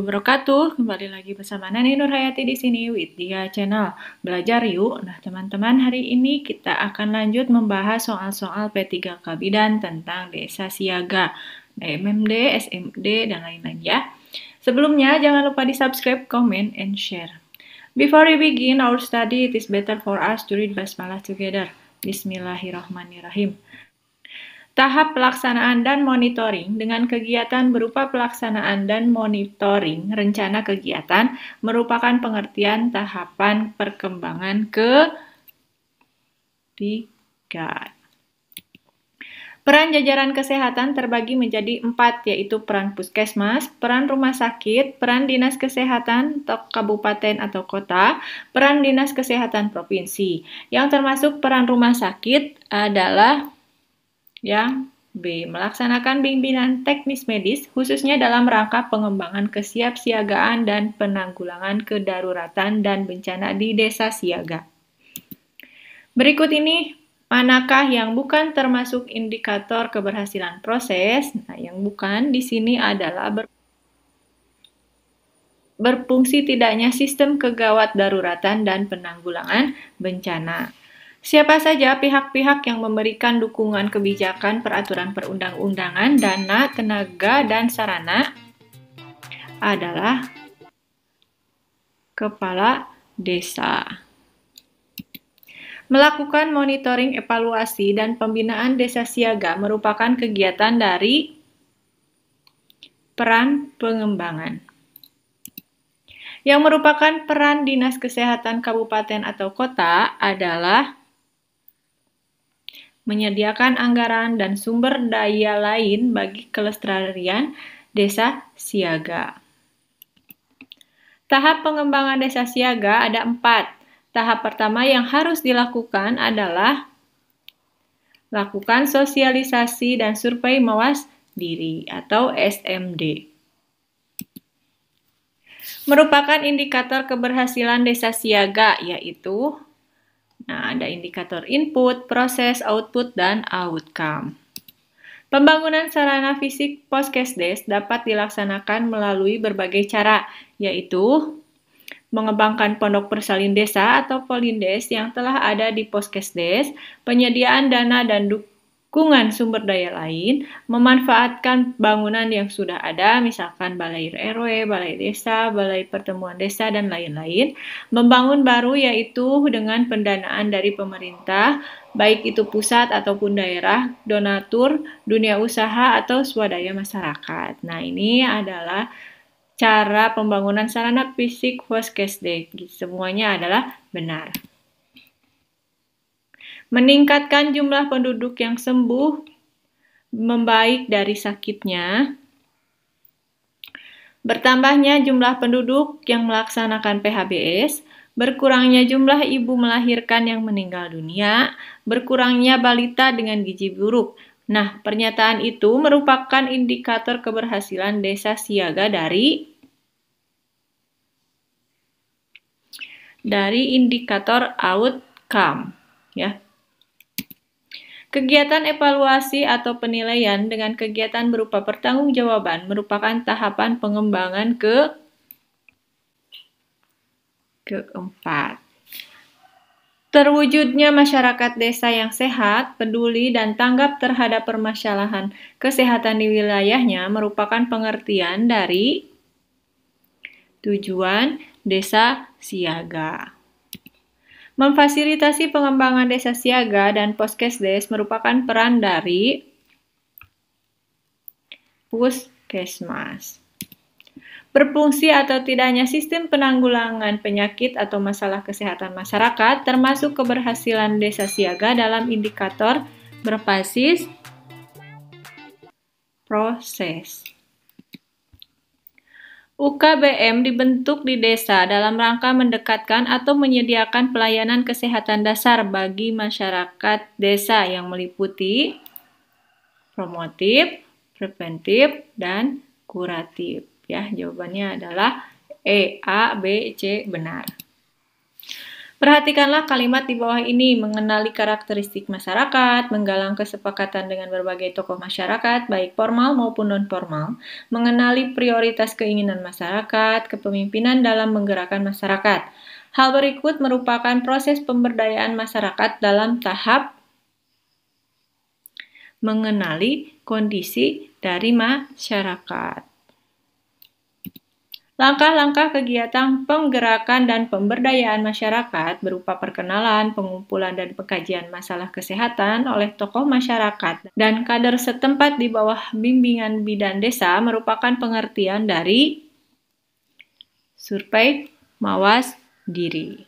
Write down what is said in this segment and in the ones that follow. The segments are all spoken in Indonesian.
wabarakatuh. Kembali lagi bersama Nani Nurhayati di sini with Dia Channel. Belajar yuk. Nah, teman-teman, hari ini kita akan lanjut membahas soal-soal P3K Bidan tentang desa siaga, MMD, SMD, dan lain-lain ya. Sebelumnya, jangan lupa di-subscribe, comment, and share. Before we begin our study, it is better for us to read Basmalah together. Bismillahirrahmanirrahim. Tahap pelaksanaan dan monitoring dengan kegiatan berupa pelaksanaan dan monitoring rencana kegiatan merupakan pengertian tahapan perkembangan ketiga. Peran jajaran kesehatan terbagi menjadi 4, yaitu peran puskesmas, peran rumah sakit, peran dinas kesehatan kabupaten atau kota, peran dinas kesehatan provinsi. Yang termasuk peran rumah sakit adalah yang B. Melaksanakan bimbingan teknis medis, khususnya dalam rangka pengembangan kesiapsiagaan dan penanggulangan kedaruratan dan bencana di desa siaga. Berikut ini, manakah yang bukan termasuk indikator keberhasilan proses? Nah, yang bukan di sini adalah berfungsi tidaknya sistem kegawat daruratan dan penanggulangan bencana. Siapa saja pihak-pihak yang memberikan dukungan kebijakan peraturan perundang-undangan, dana, tenaga, dan sarana adalah kepala desa. Melakukan monitoring, evaluasi, dan pembinaan desa siaga merupakan kegiatan dari peran pengembangan. Yang merupakan peran dinas kesehatan kabupaten atau kota adalah menyediakan anggaran dan sumber daya lain bagi kelestarian desa siaga. Tahap pengembangan desa siaga ada 4. Tahap pertama yang harus dilakukan adalah lakukan sosialisasi dan survei mawas diri atau SMD. Merupakan indikator keberhasilan desa siaga, yaitu ada indikator input, proses, output, dan outcome. Pembangunan sarana fisik Poskesdes dapat dilaksanakan melalui berbagai cara, yaitu mengembangkan pondok persalin desa atau Polindes yang telah ada di Poskesdes, penyediaan dana dan dukungan sumber daya lain, memanfaatkan bangunan yang sudah ada, misalkan balai RW, balai desa, balai pertemuan desa, dan lain-lain, membangun baru yaitu dengan pendanaan dari pemerintah, baik itu pusat ataupun daerah, donatur, dunia usaha, atau swadaya masyarakat. Nah, ini adalah cara pembangunan sarana fisik Poskesdes. Semuanya adalah benar. Meningkatkan jumlah penduduk yang sembuh, membaik dari sakitnya. Bertambahnya jumlah penduduk yang melaksanakan PHBS, berkurangnya jumlah ibu melahirkan yang meninggal dunia, berkurangnya balita dengan gizi buruk. Nah, pernyataan itu merupakan indikator keberhasilan desa siaga dari indikator outcome, ya. Kegiatan evaluasi atau penilaian dengan kegiatan berupa pertanggungjawaban merupakan tahapan pengembangan keempat. Terwujudnya masyarakat desa yang sehat, peduli, dan tanggap terhadap permasalahan kesehatan di wilayahnya merupakan pengertian dari tujuan desa siaga. Memfasilitasi pengembangan desa siaga dan Poskesdes merupakan peran dari puskesmas. Berfungsi atau tidaknya sistem penanggulangan penyakit atau masalah kesehatan masyarakat, termasuk keberhasilan desa siaga dalam indikator berbasis proses. UKBM dibentuk di desa dalam rangka mendekatkan atau menyediakan pelayanan kesehatan dasar bagi masyarakat desa yang meliputi promotif, preventif, dan kuratif. Ya, jawabannya adalah E, A, B, C, benar. Perhatikanlah kalimat di bawah ini: mengenali karakteristik masyarakat, menggalang kesepakatan dengan berbagai tokoh masyarakat, baik formal maupun non-formal, mengenali prioritas keinginan masyarakat, kepemimpinan dalam menggerakkan masyarakat. Hal berikut merupakan proses pemberdayaan masyarakat dalam tahap mengenali kondisi dari masyarakat. Langkah-langkah kegiatan penggerakan dan pemberdayaan masyarakat berupa perkenalan, pengumpulan, dan pengkajian masalah kesehatan oleh tokoh masyarakat dan kader setempat di bawah bimbingan bidan desa merupakan pengertian dari survei mawas diri.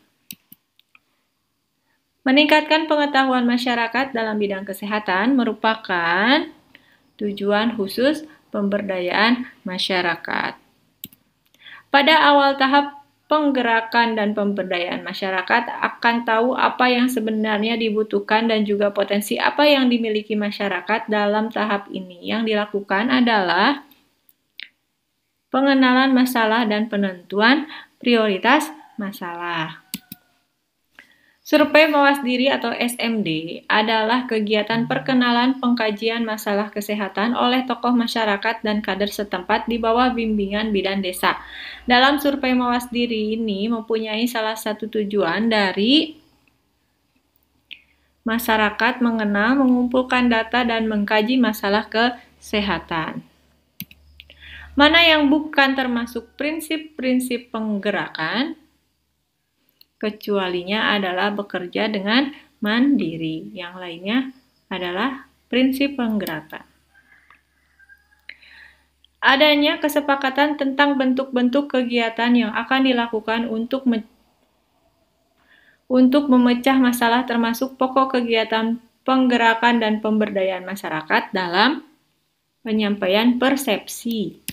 Meningkatkan pengetahuan masyarakat dalam bidang kesehatan merupakan tujuan khusus pemberdayaan masyarakat. Pada awal tahap penggerakan dan pemberdayaan masyarakat akan tahu apa yang sebenarnya dibutuhkan dan juga potensi apa yang dimiliki masyarakat dalam tahap ini. Yang dilakukan adalah pengenalan masalah dan penentuan prioritas masalah. Survei mawas diri atau SMD adalah kegiatan perkenalan pengkajian masalah kesehatan oleh tokoh masyarakat dan kader setempat di bawah bimbingan bidan desa. Dalam survei mawas diri ini mempunyai salah satu tujuan dari masyarakat mengenal, mengumpulkan data, dan mengkaji masalah kesehatan. Mana yang bukan termasuk prinsip-prinsip penggerakan? Kecualinya adalah bekerja dengan mandiri. Yang lainnya adalah prinsip penggerakan. Adanya kesepakatan tentang bentuk-bentuk kegiatan yang akan dilakukan untuk memecah masalah termasuk pokok kegiatan penggerakan dan pemberdayaan masyarakat dalam penyampaian persepsi.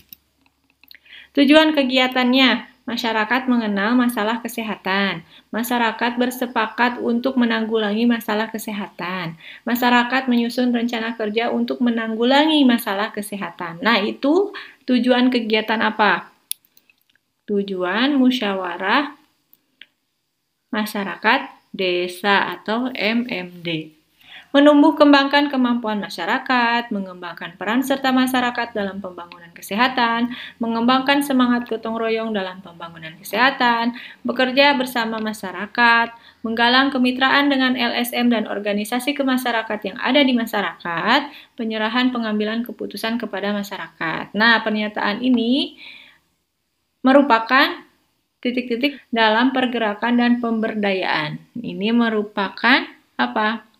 Tujuan kegiatannya: masyarakat mengenal masalah kesehatan. Masyarakat bersepakat untuk menanggulangi masalah kesehatan. Masyarakat menyusun rencana kerja untuk menanggulangi masalah kesehatan. Nah, itu tujuan kegiatan apa? Tujuan musyawarah masyarakat desa atau MMD. Menumbuh kembangkan kemampuan masyarakat, mengembangkan peran serta masyarakat dalam pembangunan kesehatan, mengembangkan semangat gotong royong dalam pembangunan kesehatan, bekerja bersama masyarakat, menggalang kemitraan dengan LSM dan organisasi kemasyarakatan yang ada di masyarakat, penyerahan pengambilan keputusan kepada masyarakat. Nah, pernyataan ini merupakan titik-titik dalam pergerakan dan pemberdayaan. Ini merupakan apa?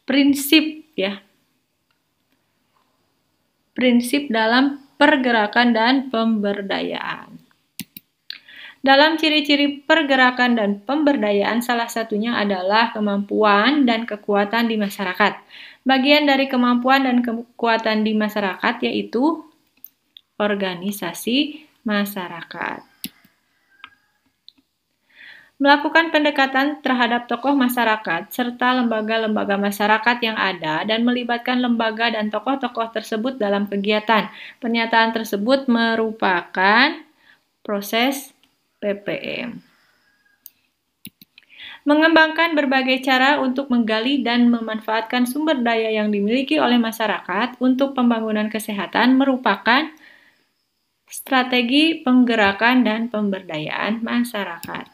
Prinsip ya. Prinsip dalam pergerakan dan pemberdayaan. Dalam ciri-ciri pergerakan dan pemberdayaan, salah satunya adalah kemampuan dan kekuatan di masyarakat. Bagian dari kemampuan dan kekuatan di masyarakat yaitu organisasi masyarakat. Melakukan pendekatan terhadap tokoh masyarakat serta lembaga-lembaga masyarakat yang ada dan melibatkan lembaga dan tokoh-tokoh tersebut dalam kegiatan. Pernyataan tersebut merupakan proses PPM. Mengembangkan berbagai cara untuk menggali dan memanfaatkan sumber daya yang dimiliki oleh masyarakat untuk pembangunan kesehatan merupakan strategi penggerakan dan pemberdayaan masyarakat.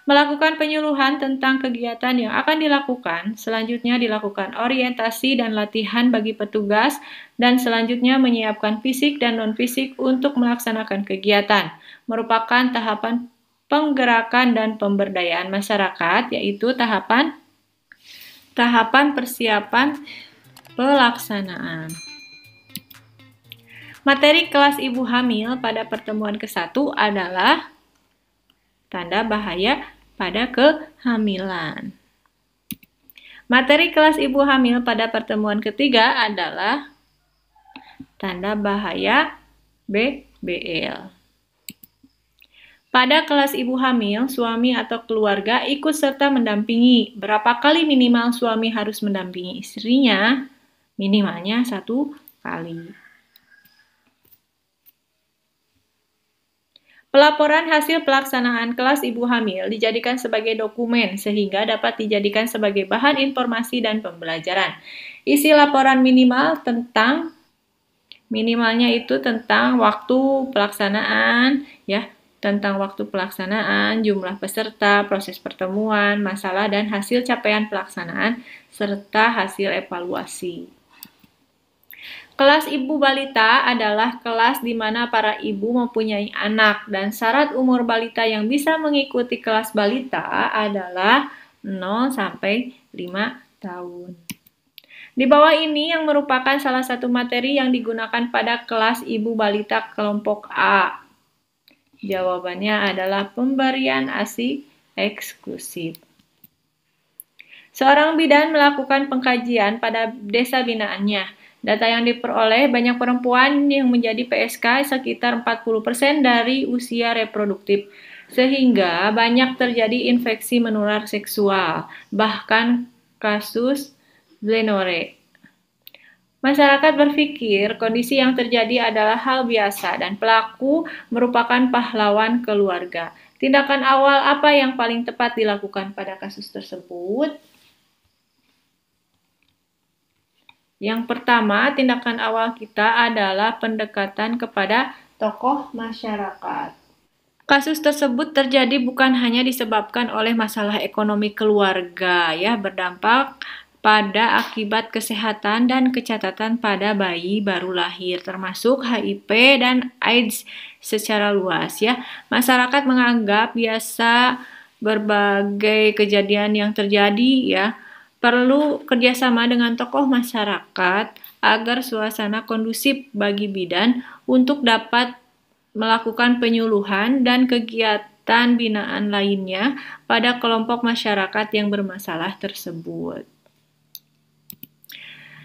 Melakukan penyuluhan tentang kegiatan yang akan dilakukan, selanjutnya dilakukan orientasi dan latihan bagi petugas, dan selanjutnya menyiapkan fisik dan non-fisik untuk melaksanakan kegiatan. Merupakan tahapan penggerakan dan pemberdayaan masyarakat, yaitu tahapan persiapan pelaksanaan. Materi kelas ibu hamil pada pertemuan ke-1 adalah tanda bahaya pada kehamilan. Materi kelas ibu hamil pada pertemuan ketiga adalah tanda bahaya BBL. Pada kelas ibu hamil, suami atau keluarga ikut serta mendampingi. Berapa kali minimal suami harus mendampingi istrinya? Minimalnya 1 kali. Pelaporan hasil pelaksanaan kelas ibu hamil dijadikan sebagai dokumen sehingga dapat dijadikan sebagai bahan informasi dan pembelajaran. Isi laporan minimalnya itu tentang waktu pelaksanaan, ya, tentang waktu pelaksanaan, jumlah peserta, proses pertemuan, masalah dan hasil capaian pelaksanaan, serta hasil evaluasi. Kelas ibu balita adalah kelas di mana para ibu mempunyai anak dan syarat umur balita yang bisa mengikuti kelas balita adalah 0 sampai 5 tahun. Di bawah ini yang merupakan salah satu materi yang digunakan pada kelas ibu balita kelompok A. Jawabannya adalah pemberian ASI eksklusif. Seorang bidan melakukan pengkajian pada desa binaannya. Data yang diperoleh banyak perempuan yang menjadi PSK sekitar 40% dari usia reproduktif, sehingga banyak terjadi infeksi menular seksual, bahkan kasus Glenore. Masyarakat berpikir kondisi yang terjadi adalah hal biasa dan pelaku merupakan pahlawan keluarga. Tindakan awal apa yang paling tepat dilakukan pada kasus tersebut? Yang pertama, tindakan awal kita adalah pendekatan kepada tokoh masyarakat. Kasus tersebut terjadi bukan hanya disebabkan oleh masalah ekonomi keluarga, ya, berdampak pada akibat kesehatan dan kecacatan pada bayi baru lahir, termasuk HIV dan AIDS secara luas, ya. Masyarakat menganggap biasa berbagai kejadian yang terjadi, ya. Perlu kerjasama dengan tokoh masyarakat agar suasana kondusif bagi bidan untuk dapat melakukan penyuluhan dan kegiatan binaan lainnya pada kelompok masyarakat yang bermasalah tersebut.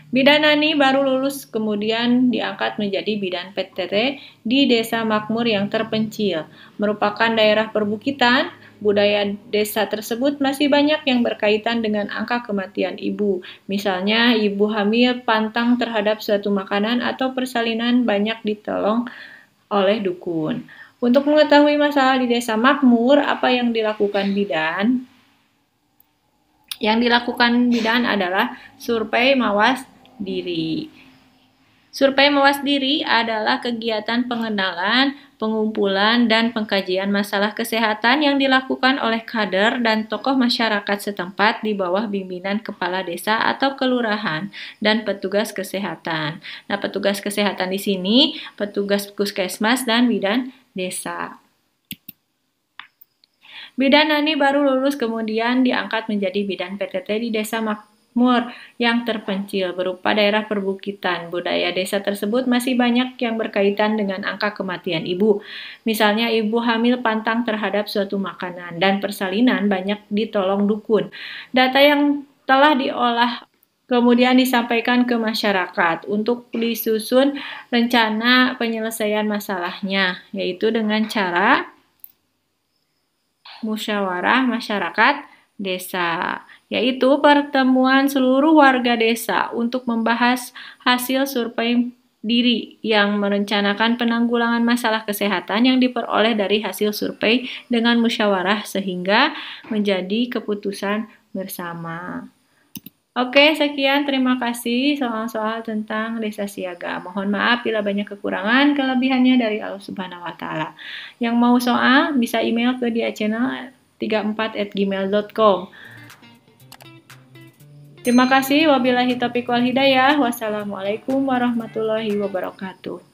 Bidan Nani baru lulus kemudian diangkat menjadi bidan PTT di desa makmur yang terpencil, merupakan daerah perbukitan. Budaya desa tersebut masih banyak yang berkaitan dengan angka kematian ibu. Misalnya, ibu hamil pantang terhadap suatu makanan atau persalinan banyak ditolong oleh dukun. Untuk mengetahui masalah di desa makmur, apa yang dilakukan bidan? Yang dilakukan bidan adalah survei mawas diri. Survei mawas diri adalah kegiatan pengenalan, pengumpulan, dan pengkajian masalah kesehatan yang dilakukan oleh kader dan tokoh masyarakat setempat di bawah bimbingan kepala desa atau kelurahan dan petugas kesehatan. Nah, petugas kesehatan di sini, petugas puskesmas dan bidan desa. Bidan Nani baru lulus kemudian diangkat menjadi bidan PTT di desa makmur yang terpencil berupa daerah perbukitan. Budaya desa tersebut masih banyak yang berkaitan dengan angka kematian ibu. Misalnya ibu hamil pantang terhadap suatu makanan dan persalinan banyak ditolong dukun. Data yang telah diolah kemudian disampaikan ke masyarakat untuk disusun rencana penyelesaian masalahnya, yaitu dengan cara musyawarah masyarakat desa, yaitu pertemuan seluruh warga desa untuk membahas hasil survei diri yang merencanakan penanggulangan masalah kesehatan yang diperoleh dari hasil survei dengan musyawarah sehingga menjadi keputusan bersama. Oke, sekian. Terima kasih soal-soal tentang desa siaga. Mohon maaf bila banyak kekurangan, kelebihannya dari Allah Subhanahu wa Ta'ala. Yang mau soal bisa email ke diachannel34@gmail.com. Terima kasih. Wabillahi taufiq wal hidayah. Wassalamualaikum warahmatullahi wabarakatuh.